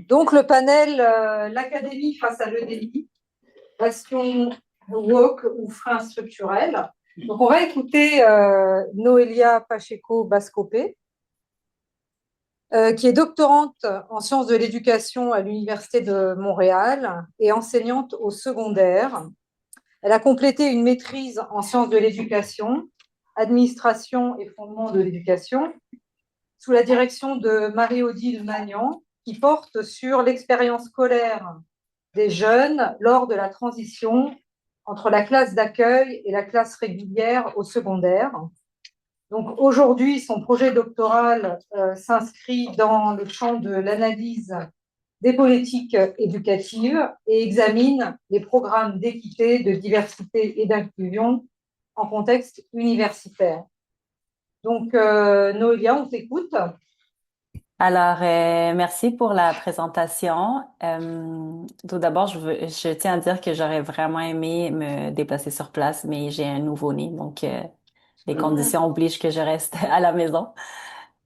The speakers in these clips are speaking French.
Donc, le panel l'Académie face à l'EDI, bastion woke ou frein structurel. Donc, on va écouter Noelia Pacheco-Bascopé, qui est doctorante en sciences de l'éducation à l'Université de Montréal et enseignante au secondaire. Elle a complété une maîtrise en sciences de l'éducation, administration et fondements de l'éducation, sous la direction de Marie-Odile Magnan, qui porte sur l'expérience scolaire des jeunes lors de la transition entre la classe d'accueil et la classe régulière au secondaire. Donc aujourd'hui, son projet doctoral s'inscrit dans le champ de l'analyse des politiques éducatives et examine les programmes d'équité, de diversité et d'inclusion en contexte universitaire. Donc, Noélia, on t'écoute. Alors, merci pour la présentation. Tout d'abord, je tiens à dire que j'aurais vraiment aimé me déplacer sur place, mais j'ai un nouveau-né, donc les conditions obligent que je reste à la maison.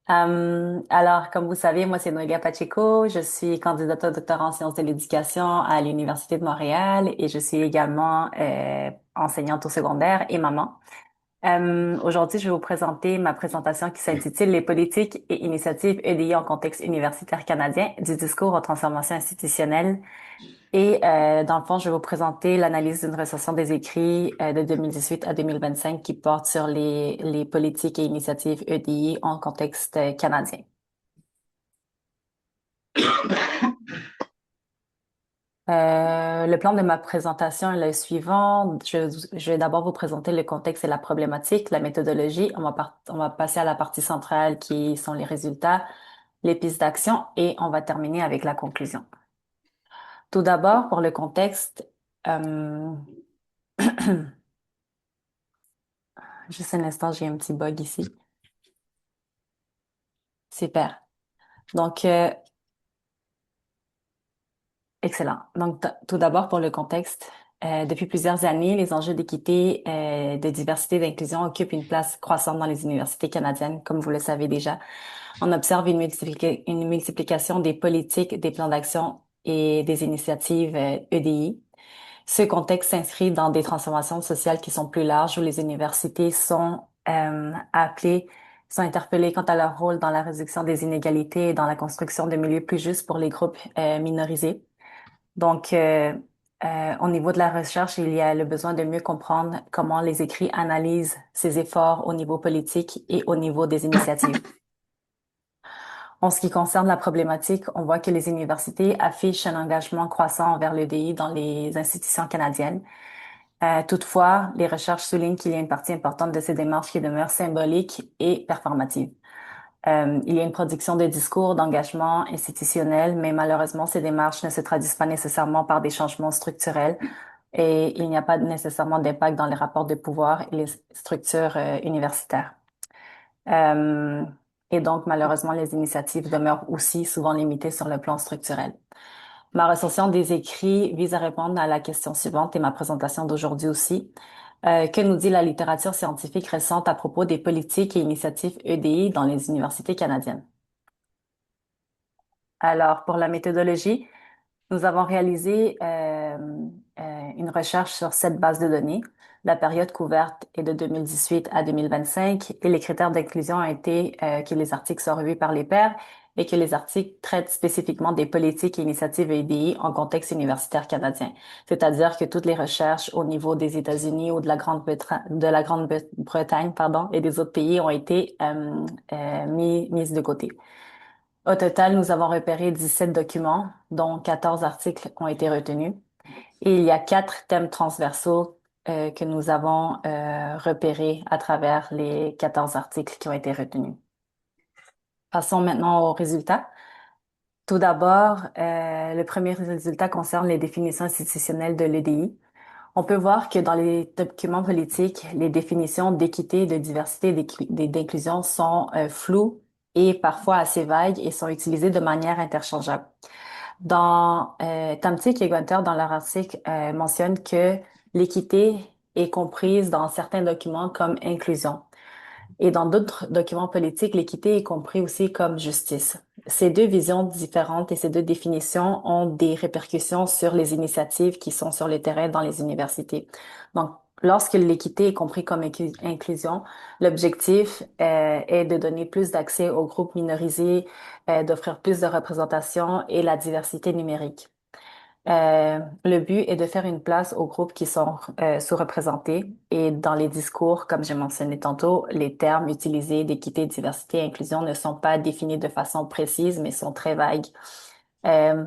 Alors, comme vous savez, moi, c'est Noelia Pacheco. Je suis candidate au doctorat en sciences de l'éducation à l'Université de Montréal et je suis également enseignante au secondaire et maman. Aujourd'hui, je vais vous présenter ma présentation qui s'intitule Les politiques et initiatives EDI en contexte universitaire canadien, du discours aux transformations institutionnelles. Et dans le fond, je vais vous présenter l'analyse d'une recension des écrits de 2018 à 2025 qui porte sur les politiques et initiatives EDI en contexte canadien. Le plan de ma présentation est le suivant. Je vais d'abord vous présenter le contexte et la problématique, la méthodologie. On va passer à la partie centrale qui sont les résultats, les pistes d'action et on va terminer avec la conclusion. Tout d'abord, pour le contexte, euh, juste un instant, j'ai un petit bug ici. Super. Donc, excellent. Donc, tout d'abord, pour le contexte, depuis plusieurs années, les enjeux d'équité, de diversité et d'inclusion occupent une place croissante dans les universités canadiennes, comme vous le savez déjà. On observe une multiplication des politiques, des plans d'action et des initiatives EDI. Ce contexte s'inscrit dans des transformations sociales qui sont plus larges, où les universités sont interpellées quant à leur rôle dans la réduction des inégalités et dans la construction de milieux plus justes pour les groupes minorisés. Donc, au niveau de la recherche, il y a le besoin de mieux comprendre comment les écrits analysent ces efforts au niveau politique et au niveau des initiatives. En ce qui concerne la problématique, on voit que les universités affichent un engagement croissant envers l'EDI dans les institutions canadiennes. Toutefois, les recherches soulignent qu'il y a une partie importante de ces démarches qui demeure symbolique et performative. Il y a une production de discours, d'engagement institutionnel, mais malheureusement, ces démarches ne se traduisent pas nécessairement par des changements structurels et il n'y a pas nécessairement d'impact dans les rapports de pouvoir et les structures universitaires. Euh, et donc, malheureusement, les initiatives demeurent aussi souvent limitées sur le plan structurel. Ma recension des écrits vise à répondre à la question suivante et ma présentation d'aujourd'hui aussi. Que nous dit la littérature scientifique récente à propos des politiques et initiatives EDI dans les universités canadiennes? Alors, pour la méthodologie, nous avons réalisé une recherche sur 7 bases de données. La période couverte est de 2018 à 2025 et les critères d'inclusion ont été que les articles soient revus par les pairs et que les articles traitent spécifiquement des politiques et initiatives EDI en contexte universitaire canadien. C'est-à-dire que toutes les recherches au niveau des États-Unis ou de la Grande-Bretagne, pardon, et des autres pays ont été mises de côté. Au total, nous avons repéré 17 documents, dont 14 articles ont été retenus. Et il y a 4 thèmes transversaux que nous avons repérés à travers les 14 articles qui ont été retenus. Passons maintenant aux résultats. Tout d'abord, le premier résultat concerne les définitions institutionnelles de l'EDI. On peut voir que dans les documents politiques, les définitions d'équité, de diversité et d'inclusion sont floues et parfois assez vagues et sont utilisées de manière interchangeable. Tamtik et Gunther, dans leur article, mentionnent que l'équité est comprise dans certains documents comme inclusion. Et dans d'autres documents politiques, l'équité est comprise aussi comme justice. ces deux visions différentes et ces deux définitions ont des répercussions sur les initiatives qui sont sur le terrain dans les universités. Donc, lorsque l'équité est compris comme inclusion, l'objectif est de donner plus d'accès aux groupes minorisés, d'offrir plus de représentation et la diversité numérique. Le but est de faire une place aux groupes qui sont sous-représentés et dans les discours, comme j'ai mentionné tantôt, les termes utilisés d'équité, diversité et inclusion ne sont pas définis de façon précise, mais sont très vagues. Euh,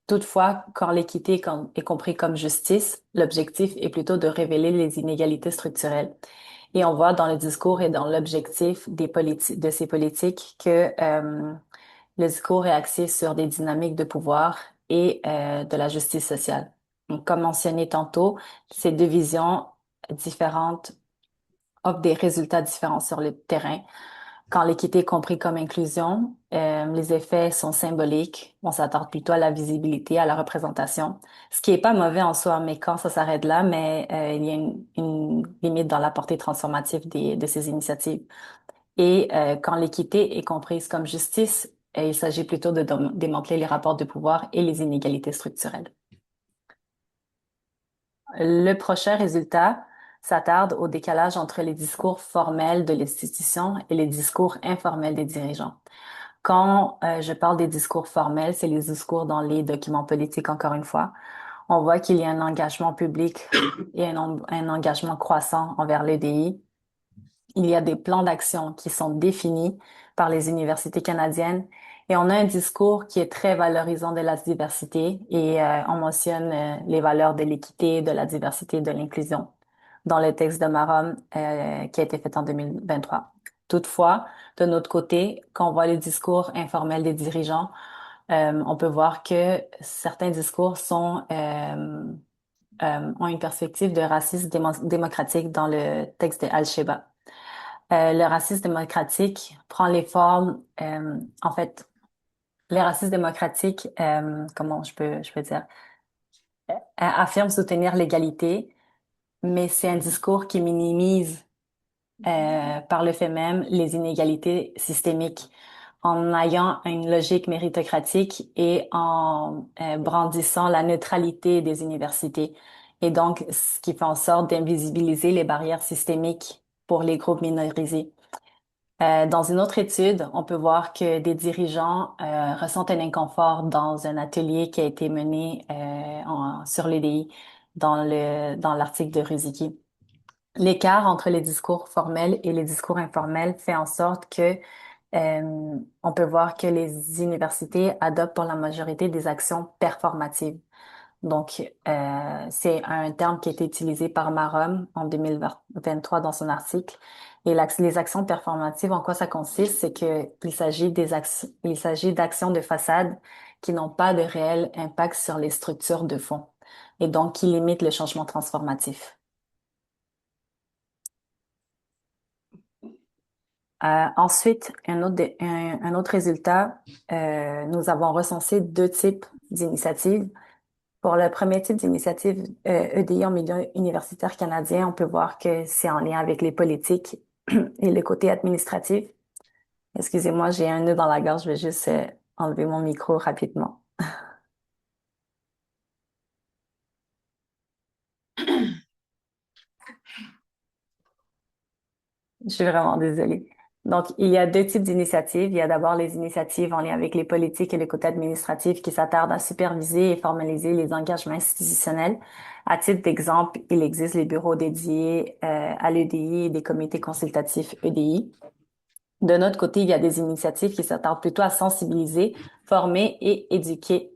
Toutefois, quand l'équité est compris comme justice, l'objectif est plutôt de révéler les inégalités structurelles. Et on voit dans le discours et dans l'objectif de ces politiques que le discours est axé sur des dynamiques de pouvoir et de la justice sociale. Donc, comme mentionné tantôt, ces deux visions différentes offrent des résultats différents sur le terrain. Quand l'équité est compris comme inclusion, les effets sont symboliques. On s'attarde plutôt à la visibilité, à la représentation, ce qui est pas mauvais en soi, mais quand ça s'arrête là, mais il y a une limite dans la portée transformative de ces initiatives. Et quand l'équité est comprise comme justice, il s'agit plutôt de démanteler les rapports de pouvoir et les inégalités structurelles. Le prochain résultat s'attarde au décalage entre les discours formels de l'institution et les discours informels des dirigeants. Quand je parle des discours formels, c'est les discours dans les documents politiques, encore une fois. On voit qu'il y a un engagement public et un engagement croissant envers l'EDI. Il y a des plans d'action qui sont définis par les universités canadiennes et on a un discours qui est très valorisant de la diversité et on mentionne les valeurs de l'équité, de la diversité et de l'inclusion dans le texte de Marom qui a été fait en 2023. Toutefois, de notre côté, quand on voit les discours informels des dirigeants, on peut voir que certains discours ont une perspective de racisme démocratique dans le texte de Al-Sheba. Le racisme démocratique prend les formes, en fait, le racisme démocratique, comment je peux dire, affirme soutenir l'égalité, mais c'est un discours qui minimise par le fait même les inégalités systémiques en ayant une logique méritocratique et en brandissant la neutralité des universités. Et donc, ce qui fait en sorte d'invisibiliser les barrières systémiques pour les groupes minorisés. Dans une autre étude, on peut voir que des dirigeants ressentent un inconfort dans un atelier qui a été mené sur l'EDI dans l'article de Ruzicki. L'écart entre les discours formels et les discours informels fait en sorte que on peut voir que les universités adoptent pour la majorité des actions performatives. Donc, c'est un terme qui a été utilisé par Marom en 2023 dans son article. Et les actions performatives, en quoi ça consiste? C'est que il s'agit d'actions de façade qui n'ont pas de réel impact sur les structures de fond et donc qui limitent le changement transformatif. Ensuite, un autre résultat, nous avons recensé deux types d'initiatives. Pour le premier type d'initiative EDI en milieu universitaire canadien, on peut voir que c'est en lien avec les politiques et le côté administratif. Excusez-moi, j'ai un nœud dans la gorge, je vais juste enlever mon micro rapidement. Je suis vraiment désolée. Donc, il y a deux types d'initiatives. Il y a d'abord les initiatives en lien avec les politiques et le côté administratif qui s'attardent à superviser et formaliser les engagements institutionnels. À titre d'exemple, il existe les bureaux dédiés à l'EDI et des comités consultatifs EDI. De notre côté, il y a des initiatives qui s'attardent plutôt à sensibiliser, former et éduquer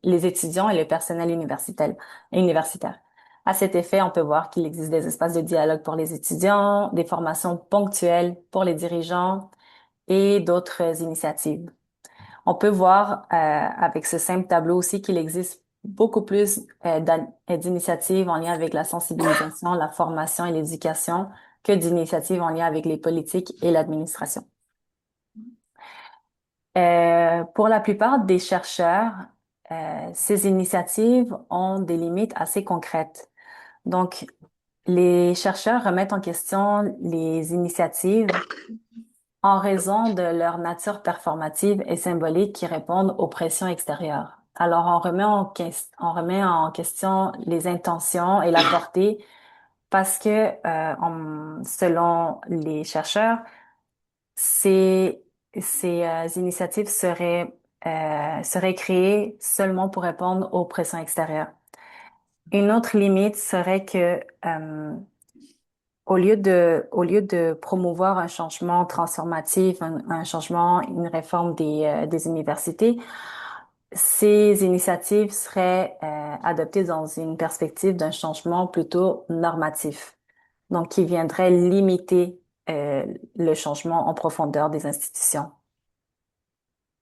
les étudiants et le personnel universitaire. À cet effet, on peut voir qu'il existe des espaces de dialogue pour les étudiants, des formations ponctuelles pour les dirigeants et d'autres initiatives. On peut voir avec ce simple tableau aussi qu'il existe beaucoup plus d'initiatives en lien avec la sensibilisation, la formation et l'éducation que d'initiatives en lien avec les politiques et l'administration. Pour la plupart des chercheurs, ces initiatives ont des limites assez concrètes. Donc, les chercheurs remettent en question les initiatives en raison de leur nature performative et symbolique qui répondent aux pressions extérieures. Alors, on remet en question les intentions et la portée parce que, selon les chercheurs, ces, ces initiatives seraient créées seulement pour répondre aux pressions extérieures. Une autre limite serait que au lieu de promouvoir un changement transformatif, un changement, une réforme des universités, ces initiatives seraient adoptées dans une perspective d'un changement plutôt normatif, donc qui viendrait limiter le changement en profondeur des institutions.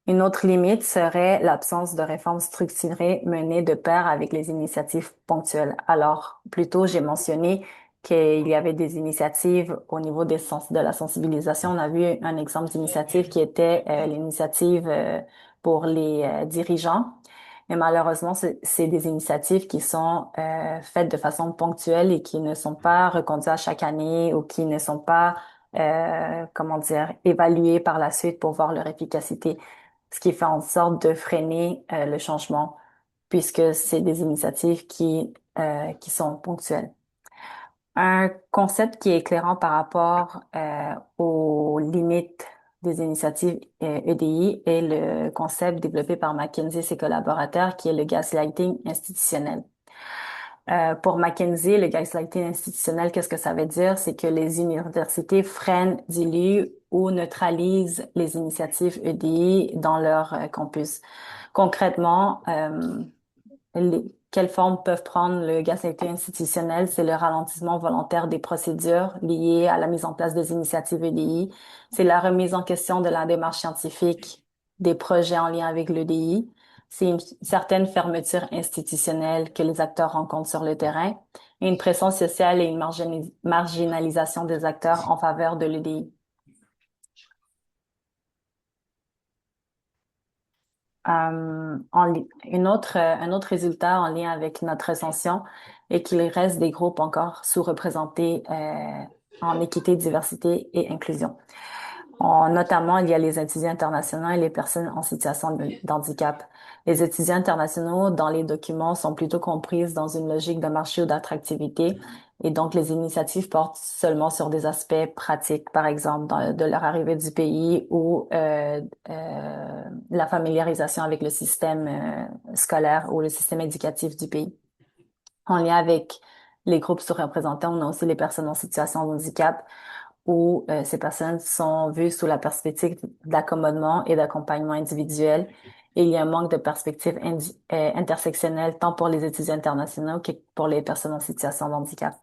Une autre limite serait l'absence de réformes structurées menées de pair avec les initiatives ponctuelles. Alors, plus tôt, j'ai mentionné qu'il y avait des initiatives au niveau de la sensibilisation. On a vu un exemple d'initiative qui était l'initiative pour les dirigeants. Mais malheureusement, c'est des initiatives qui sont faites de façon ponctuelle et qui ne sont pas reconduites à chaque année ou qui ne sont pas, comment dire, évaluées par la suite pour voir leur efficacité, ce qui fait en sorte de freiner le changement, puisque c'est des initiatives qui sont ponctuelles. Un concept qui est éclairant par rapport aux limites des initiatives EDI est le concept développé par McKinsey et ses collaborateurs, qui est le gaslighting institutionnel. Pour McKinsey, le gaslighting institutionnel, qu'est-ce que ça veut dire? C'est que les universités freinent, diluent ou neutralisent les initiatives EDI dans leur campus. Concrètement, quelles formes peuvent prendre le gaslighting institutionnel? C'est le ralentissement volontaire des procédures liées à la mise en place des initiatives EDI. C'est la remise en question de la démarche scientifique des projets en lien avec l'EDI. C'est une certaine fermeture institutionnelle que les acteurs rencontrent sur le terrain et une pression sociale et une marginalisation des acteurs en faveur de l'EDI. Un autre résultat en lien avec notre recension est qu'il reste des groupes encore sous-représentés en équité, diversité et inclusion. Notamment, il y a les étudiants internationaux et les personnes en situation d'handicap. Les étudiants internationaux, dans les documents, sont plutôt comprises dans une logique de marché ou d'attractivité. Et donc, les initiatives portent seulement sur des aspects pratiques, par exemple, de leur arrivée du pays ou la familiarisation avec le système scolaire ou le système éducatif du pays. En lien avec les groupes sous-représentés, on a aussi les personnes en situation de handicap où ces personnes sont vues sous la perspective d'accommodement et d'accompagnement individuel. Et il y a un manque de perspective intersectionnelle tant pour les étudiants internationaux que pour les personnes en situation de handicap.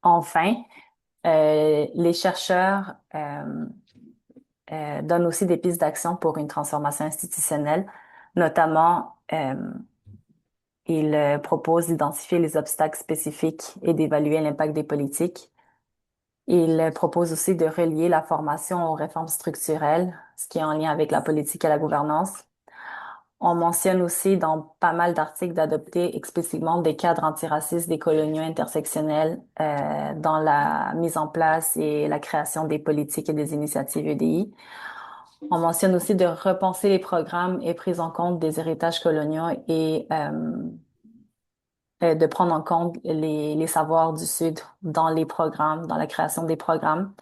Enfin, les chercheurs donnent aussi des pistes d'action pour une transformation institutionnelle, notamment ils proposent d'identifier les obstacles spécifiques et d'évaluer l'impact des politiques. Il propose aussi de relier la formation aux réformes structurelles, ce qui est en lien avec la politique et la gouvernance. On mentionne aussi dans pas mal d'articles d'adopter explicitement des cadres antiracistes, des coloniaux intersectionnels dans la mise en place et la création des politiques et des initiatives EDI. On mentionne aussi de repenser les programmes et prise en compte des héritages coloniaux et de prendre en compte les savoirs du Sud dans les programmes, dans la création des programmes.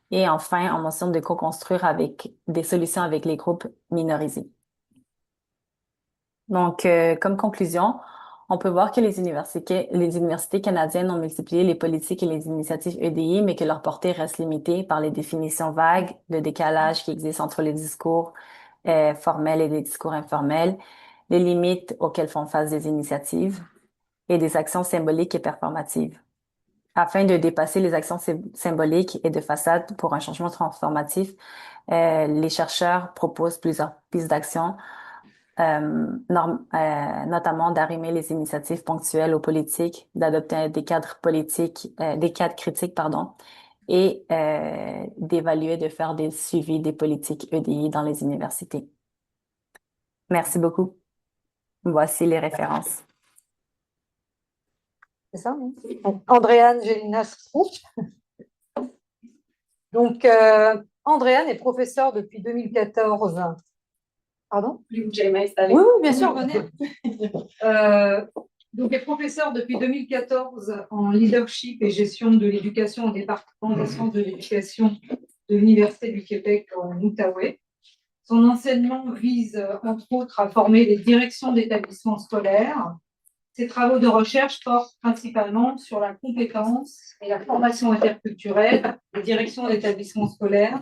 Et enfin, on mentionne de co-construire avec des solutions avec les groupes minorisés. Donc, comme conclusion, on peut voir que les universités canadiennes ont multiplié les politiques et les initiatives EDI, mais que leur portée reste limitée par les définitions vagues, le décalage qui existe entre les discours formels et les discours informels, les limites auxquelles font face des initiatives et des actions symboliques et performatives. Afin de dépasser les actions symboliques et de façade pour un changement transformatif, les chercheurs proposent plusieurs pistes d'action, notamment d'arrimer les initiatives ponctuelles aux politiques, d'adopter des cadres critiques, pardon, et d'évaluer, de faire des suivis des politiques EDI dans les universités. Merci beaucoup. Voici les références. C'est ça, non? Andréane Gélinas-Roux. Donc, Andréane est professeure depuis 2014. Pardon? Voulez-vous que j'aille m'installer? Oui, oui, bien sûr, venez. Donc, est professeure depuis 2014 en leadership et gestion de l'éducation au département des sciences de l'éducation de l'Université du Québec en Outaouais. Son enseignement vise, entre autres, à former les directions d'établissements scolaires. Ses travaux de recherche portent principalement sur la compétence et la formation interculturelle des directions d'établissements scolaires,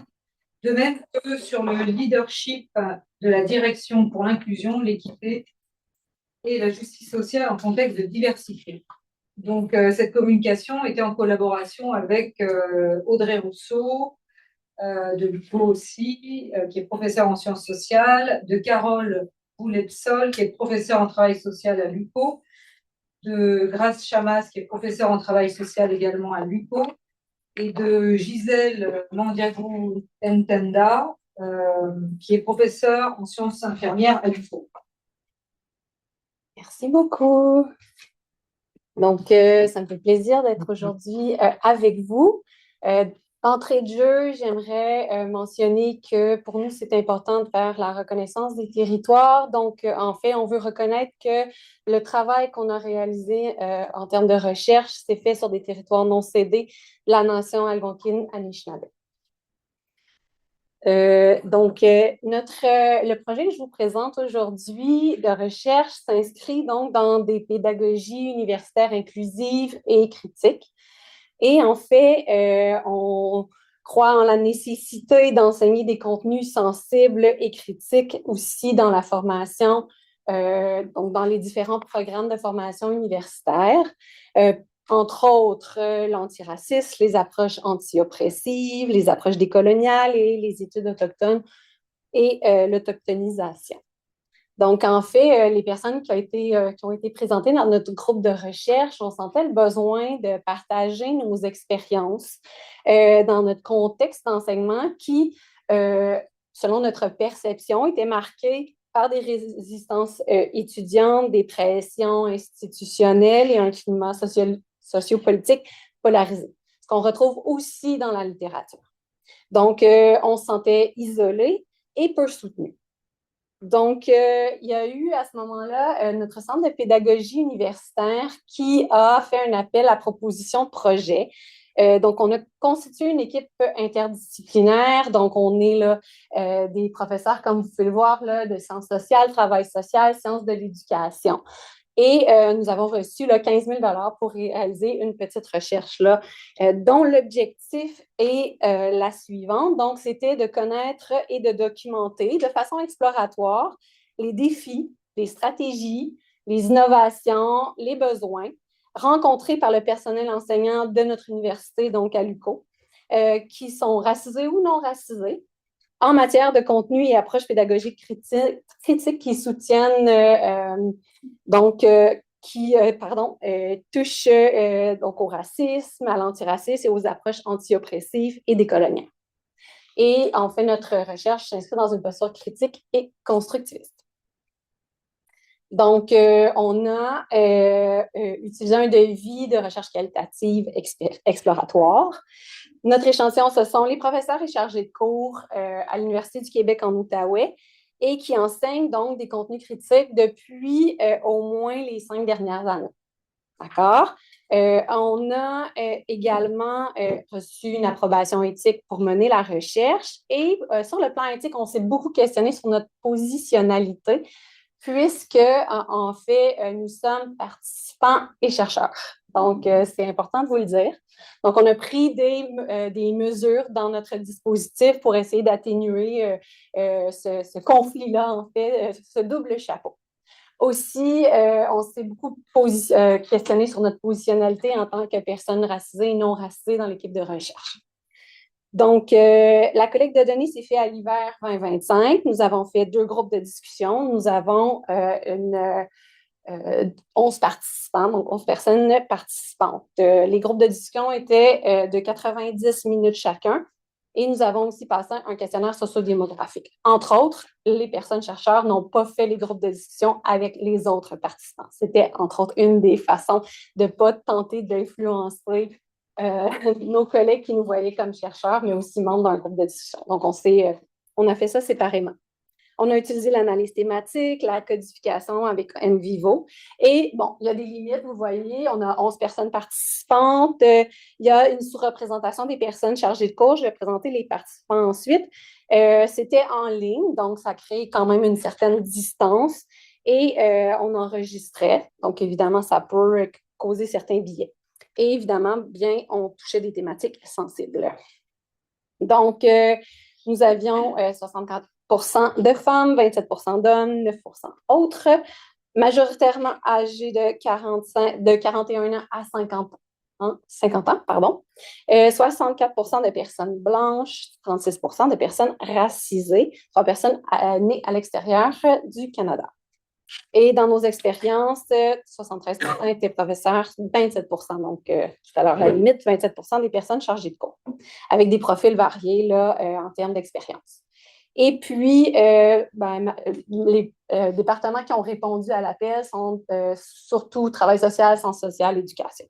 de même que sur le leadership de la direction pour l'inclusion, l'équité et la justice sociale en contexte de diversité. Donc, cette communication était en collaboration avec Audrey Rousseau, de l'UPO aussi, qui est professeure en sciences sociales, de Carole Boulet-Sol, qui est professeure en travail social à l'UPO, de Grace Chamas, qui est professeure en travail social également à l'UPO, et de Gisèle Mandiagou Ntenda, qui est professeure en sciences infirmières à l'UPO. Merci beaucoup. Donc, ça me fait plaisir d'être aujourd'hui avec vous. D'entrée de jeu, j'aimerais mentionner que pour nous, c'est important de faire la reconnaissance des territoires. Donc, en fait, on veut reconnaître que le travail qu'on a réalisé en termes de recherche s'est fait sur des territoires non cédés de la nation algonquine-anishinaabe. Le projet que je vous présente aujourd'hui de recherche s'inscrit donc dans des pédagogies universitaires inclusives et critiques. Et en fait, on croit en la nécessité d'enseigner des contenus sensibles et critiques aussi dans la formation, donc dans les différents programmes de formation universitaire. Entre autres, l'antiracisme, les approches anti-oppressives, les approches décoloniales et les études autochtones et l'autochtonisation. Donc, en fait, les personnes qui ont été présentées dans notre groupe de recherche, on sentait le besoin de partager nos expériences dans notre contexte d'enseignement qui, selon notre perception, était marqué par des résistances étudiantes, des pressions institutionnelles et un climat sociopolitique polarisé, ce qu'on retrouve aussi dans la littérature. Donc, on se sentait isolé et peu soutenu. Donc, il y a eu à ce moment-là notre centre de pédagogie universitaire qui a fait un appel à proposition de projet. Donc, on a constitué une équipe interdisciplinaire. Donc, on est là des professeurs, comme vous pouvez le voir, là, de sciences sociales, travail social, sciences de l'éducation. Et nous avons reçu là, 15 000 pour réaliser une petite recherche là, dont l'objectif est la suivante. Donc, c'était de connaître et de documenter de façon exploratoire les défis, les stratégies, les innovations, les besoins rencontrés par le personnel enseignant de notre université, donc à l'UQO, qui sont racisés ou non racisés, en matière de contenu et approche pédagogique critique qui soutiennent touchent donc au racisme, à l'antiracisme et aux approches anti-oppressives et décoloniales. Et en fait, notre recherche s'inscrit dans une posture critique et constructiviste. Donc, on a utilisé un devis de recherche qualitative exploratoire. Notre échantillon, ce sont les professeurs et chargés de cours à l'Université du Québec en Outaouais et qui enseignent donc des contenus critiques depuis au moins les 5 dernières années. D'accord? On a également reçu une approbation éthique pour mener la recherche et sur le plan éthique, on s'est beaucoup questionné sur notre positionnalité puisque, en fait, nous sommes participants et chercheurs. Donc, c'est important de vous le dire. Donc, on a pris des mesures dans notre dispositif pour essayer d'atténuer ce conflit-là, en fait, ce double chapeau. Aussi, on s'est beaucoup questionné sur notre positionnalité en tant que personne racisée et non racisée dans l'équipe de recherche. Donc, la collecte de données s'est faite à l'hiver 2025. Nous avons fait 2 groupes de discussion. Nous avons 11 participants, donc 11 personnes participantes. Les groupes de discussion étaient de 90 minutes chacun. Et nous avons aussi passé un questionnaire sociodémographique. Entre autres, les personnes chercheurs n'ont pas fait les groupes de discussion avec les autres participants. C'était, entre autres, une des façons de ne pas tenter d'influencer nos collègues qui nous voyaient comme chercheurs, mais aussi membres d'un groupe de discussion. Donc, on a fait ça séparément. On a utilisé l'analyse thématique, la codification avec NVivo. Et bon, il y a des limites, vous voyez, on a 11 personnes participantes. Il y a une sous-représentation des personnes chargées de cours. Je vais présenter les participants ensuite. C'était en ligne, donc ça crée quand même une certaine distance. Et on enregistrait. Donc, évidemment, ça peut causer certains biais. Et évidemment, bien, on touchait des thématiques sensibles. Donc, nous avions 64 de femmes, 27 d'hommes, 9 autres, majoritairement âgés de 41 ans à 50 ans, pardon. 64 de personnes blanches, 36 de personnes racisées, 3 personnes nées à l'extérieur du Canada. Et dans nos expériences, 73 étaient professeurs, 27 donc tout à l'heure, la limite, 27 des personnes chargées de cours, avec des profils variés là, en termes d'expérience. Et puis, les départements qui ont répondu à l'appel sont surtout travail social, sciences sociales, éducation.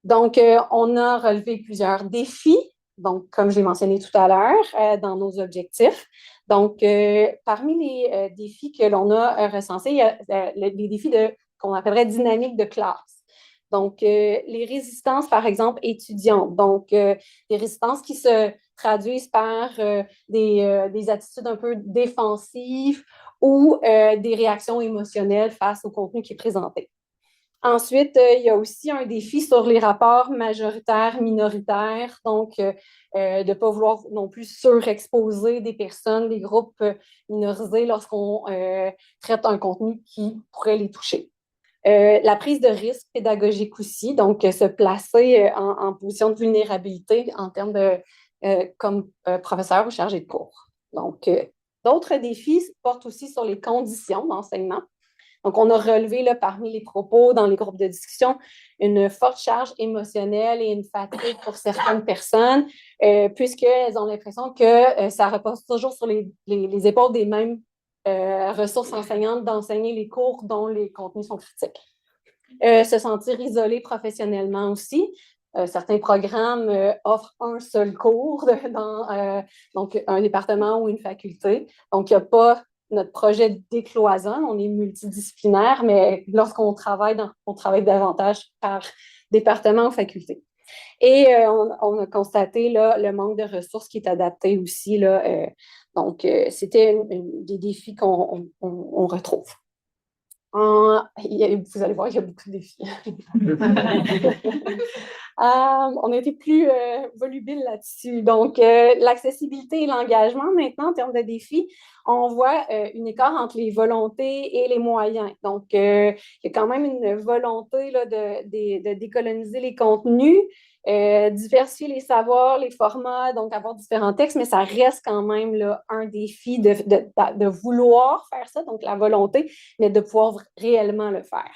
Donc, on a relevé plusieurs défis, donc, comme je l'ai mentionné tout à l'heure, dans nos objectifs. Donc, parmi les défis que l'on a recensés, il y a les défis qu'on appellerait dynamique de classe. Donc, les résistances, par exemple, étudiantes. Donc, des résistances qui se traduisent par des attitudes un peu défensives ou des réactions émotionnelles face au contenu qui est présenté. Ensuite, il y a aussi un défi sur les rapports majoritaires-minoritaires, donc de ne pas vouloir non plus surexposer des personnes, des groupes minorisés lorsqu'on traite un contenu qui pourrait les toucher. La prise de risque pédagogique aussi, donc se placer en position de vulnérabilité en termes de comme professeur ou chargé de cours. Donc, d'autres défis portent aussi sur les conditions d'enseignement. Donc, on a relevé là, parmi les propos dans les groupes de discussion une forte charge émotionnelle et une fatigue pour certaines personnes, puisqu'elles ont l'impression que ça repose toujours sur les épaules des mêmes ressources enseignantes d'enseigner les cours dont les contenus sont critiques. Se sentir isolé professionnellement aussi. Certains programmes offrent un seul cours dans donc un département ou une faculté. Donc, il n'y a pas notre projet de décloisonne, on est multidisciplinaire, mais lorsqu'on travaille, on travaille davantage par département ou faculté. Et on a constaté là, le manque de ressources qui est adapté aussi. Là, donc, c'était des défis qu'on retrouve. Vous allez voir, il y a beaucoup de défis. On a été plus volubile là-dessus. Donc, l'accessibilité et l'engagement, maintenant, en termes de défis, on voit un écart entre les volontés et les moyens. Donc, il y a quand même une volonté là, de décoloniser les contenus, diversifier les savoirs, les formats, donc avoir différents textes, mais ça reste quand même là, un défi de vouloir faire ça, donc la volonté, mais de pouvoir réellement le faire.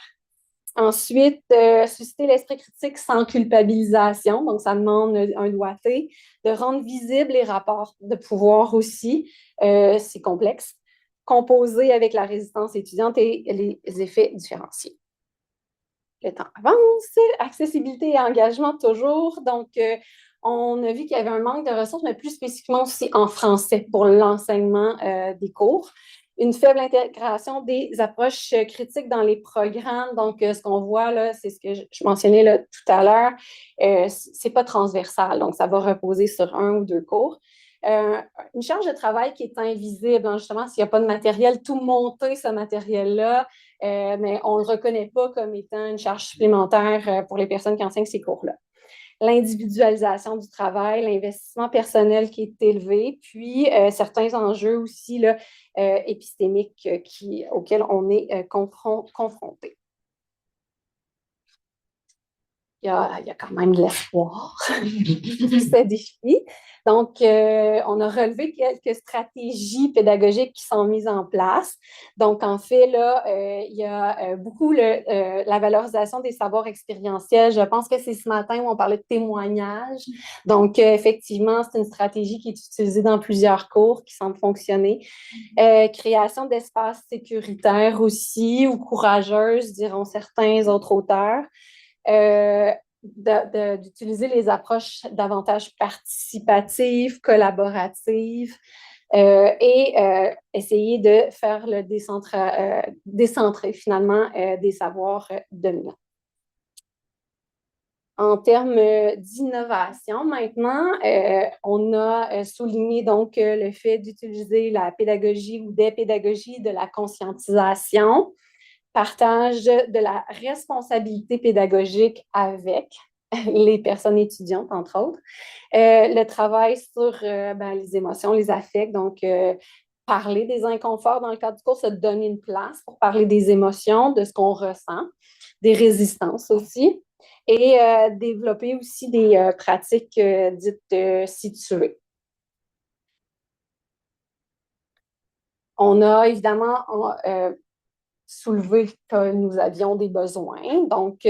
Ensuite, susciter l'esprit critique sans culpabilisation, donc ça demande un doigté, de rendre visibles les rapports de pouvoir aussi, c'est complexe, composer avec la résistance étudiante et les effets différenciés. Le temps avance, accessibilité et engagement toujours, donc on a vu qu'il y avait un manque de ressources, mais plus spécifiquement aussi en français pour l'enseignement des cours. Une faible intégration des approches critiques dans les programmes. Donc, ce qu'on voit là, c'est ce que je mentionnais là, tout à l'heure, c'est pas transversal. Donc, ça va reposer sur un ou deux cours. Une charge de travail qui est invisible, hein, justement, s'il n'y a pas de matériel, tout monter ce matériel-là, mais on ne le reconnaît pas comme étant une charge supplémentaire pour les personnes qui enseignent ces cours-là. L'individualisation du travail, l'investissement personnel qui est élevé, puis certains enjeux aussi là, épistémiques auxquels on est confronté. Il y a quand même de l'espoir pour ces défis. Donc, on a relevé quelques stratégies pédagogiques qui sont mises en place. Donc, en fait, là, il y a beaucoup la valorisation des savoirs expérientiels. Je pense que c'est ce matin où on parlait de témoignage. Donc, effectivement, c'est une stratégie qui est utilisée dans plusieurs cours qui semble fonctionner. Création d'espaces sécuritaires aussi ou courageuses, diront certains autres auteurs. d'utiliser les approches davantage participatives, collaboratives, et essayer de faire le décentrer finalement des savoirs dominants. En termes d'innovation, maintenant, on a souligné donc le fait d'utiliser la pédagogie ou des pédagogies de la conscientisation, partage de la responsabilité pédagogique avec les personnes étudiantes, entre autres, le travail sur les émotions, les affects, donc parler des inconforts dans le cadre du cours, se donner une place pour parler des émotions, de ce qu'on ressent, des résistances aussi, et développer aussi des pratiques dites situées. On a évidemment soulevé que nous avions des besoins, donc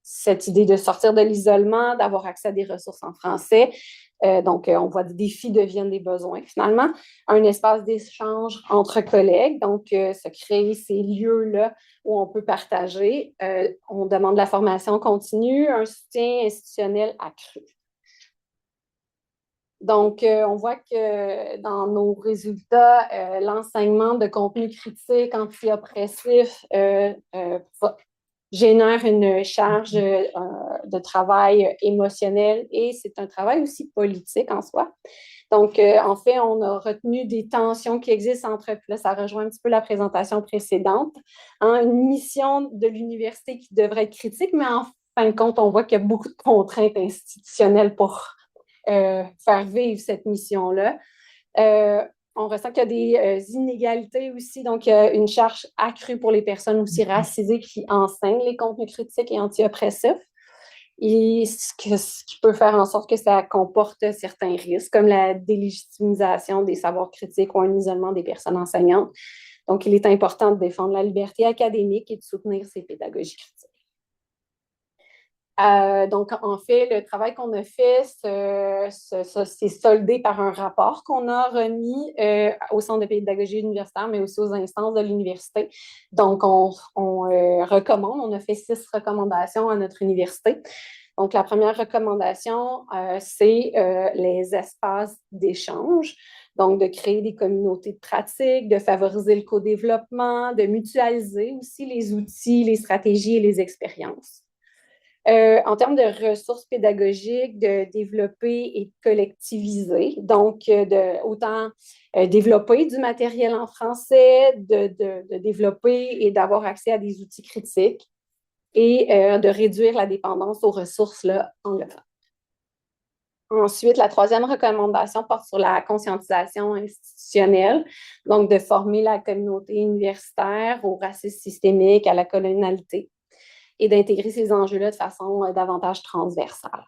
cette idée de sortir de l'isolement, d'avoir accès à des ressources en français. Donc, on voit des défis deviennent des besoins finalement. Un espace d'échange entre collègues, donc se créer ces lieux-là où on peut partager. On demande la formation continue, un soutien institutionnel accru. Donc, on voit que dans nos résultats, l'enseignement de contenu critique, anti-oppressif génère une charge de travail émotionnel et c'est un travail aussi politique en soi. Donc, en fait, on a retenu des tensions qui existent entre, là, ça rejoint un petit peu la présentation précédente, une mission de l'université qui devrait être critique, mais en fin de compte, on voit qu'il y a beaucoup de contraintes institutionnelles pour faire vivre cette mission-là. On ressent qu'il y a des inégalités aussi, donc il y a une charge accrue pour les personnes aussi racisées qui enseignent les contenus critiques et anti-oppressifs. Et ce qui peut faire en sorte que ça comporte certains risques, comme la délégitimisation des savoirs critiques ou un isolement des personnes enseignantes. Donc, il est important de défendre la liberté académique et de soutenir ces pédagogies critiques. Donc, en fait, le travail qu'on a fait s'est soldé par un rapport qu'on a remis au Centre de pédagogie universitaire, mais aussi aux instances de l'université. Donc, on recommande, on a fait 6 recommandations à notre université. Donc, la première recommandation, c'est les espaces d'échange. Donc, de créer des communautés de pratique, de favoriser le co-développement, de mutualiser aussi les outils, les stratégies et les expériences. En termes de ressources pédagogiques, de développer et de collectiviser. Donc, autant développer du matériel en français, de développer et d'avoir accès à des outils critiques et de réduire la dépendance aux ressources là, anglophones. Ensuite, la troisième recommandation porte sur la conscientisation institutionnelle, donc de former la communauté universitaire au racisme systémique, à la colonialité, et d'intégrer ces enjeux-là de façon davantage transversale.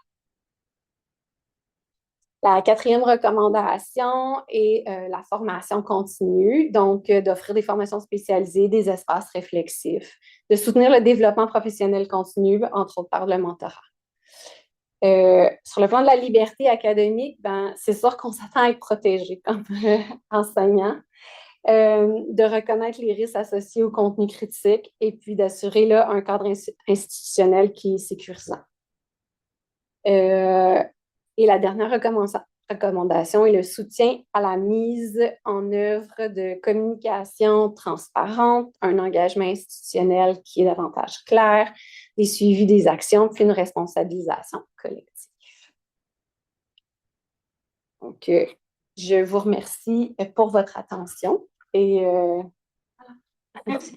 La quatrième recommandation est la formation continue, donc d'offrir des formations spécialisées, des espaces réflexifs, de soutenir le développement professionnel continu, entre autres par le mentorat. Sur le plan de la liberté académique, c'est sûr qu'on s'attend à être protégé comme enseignant. De reconnaître les risques associés au contenu critique et puis d'assurer là, un cadre institutionnel qui est sécurisant. Et la dernière recommandation est le soutien à la mise en œuvre de communication transparente, un engagement institutionnel qui est davantage clair, des suivis des actions, puis une responsabilisation collective. Donc, je vous remercie pour votre attention et voilà. Merci.